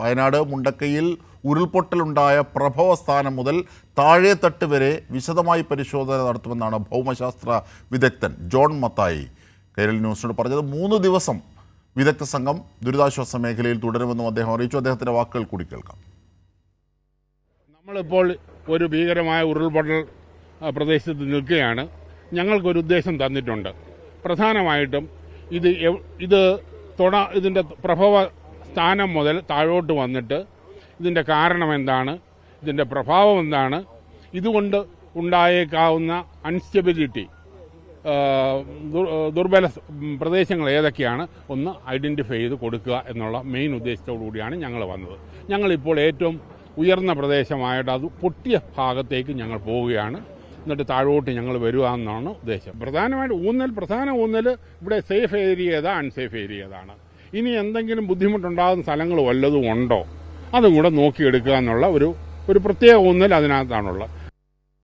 വയനാട് മുണ്ടക്കയിൽ ഉരുൾപൊട്ടലുണ്ടായ പ്രഭവസ്ഥാനം മുതൽ താഴെത്തട്ട് വരെ വിശദമായി പരിശോധന നടത്തുമെന്നാണ് ഭൗമശാസ്ത്ര വിദഗ്ധൻ ജോൺ മത്തായി കൈരളി ന്യൂസിനോട് പറഞ്ഞത്. 3 ദിവസം വിദഗ്ധ സംഘം ദുരിതാശ്വാസ മേഖലയിൽ തുടരുമെന്നും അദ്ദേഹം അറിയിച്ചു. അദ്ദേഹത്തിൻ്റെ വാക്കുകൾ കൂടി കേൾക്കാം. നമ്മളിപ്പോൾ ഒരു ഭീകരമായ ഉരുൾപൊട്ടൽ പ്രദേശത്ത് നിൽക്കുകയാണ്. ഞങ്ങൾക്കൊരു ഉദ്ദേശം തന്നിട്ടുണ്ട്. പ്രധാനമായിട്ടും ഇതിൻ്റെ പ്രഭവ സ്ഥാനം മുതൽ താഴോട്ട് വന്നിട്ട് ഇതിൻ്റെ കാരണം എന്താണ്, ഇതിൻ്റെ പ്രഭാവം എന്താണ്, ഇതുകൊണ്ട് ഉണ്ടായേക്കാവുന്ന അൺസ്റ്റെബിലിറ്റി, ദുർബല പ്രദേശങ്ങൾ ഏതൊക്കെയാണ് ഒന്ന് ഐഡൻറ്റിഫൈ ചെയ്ത് കൊടുക്കുക എന്നുള്ള മെയിൻ ഉദ്ദേശത്തോടു കൂടിയാണ് ഞങ്ങൾ വന്നത്. ഞങ്ങളിപ്പോൾ ഏറ്റവും ഉയർന്ന പ്രദേശമായിട്ട് അത് പൊട്ടിയ ഭാഗത്തേക്ക് ഞങ്ങൾ പോവുകയാണ്. എന്നിട്ട് താഴോട്ട് ഞങ്ങൾ വരിക എന്നാണ് ഉദ്ദേശം. പ്രധാന ഊന്നൽ ഇവിടെ സേഫ് ഏരിയ ഏതാ, അൺസേഫ് ഏരിയ ഏതാണ്, ഇനി എന്തെങ്കിലും ബുദ്ധിമുട്ടുണ്ടാകുന്ന സ്ഥലങ്ങൾ വല്ലതും ഉണ്ടോ അതും കൂടെ നോക്കിയെടുക്കുക എന്നുള്ള ഒരു പ്രത്യേക ഊന്നൽ അതിനകത്താണുള്ളത്.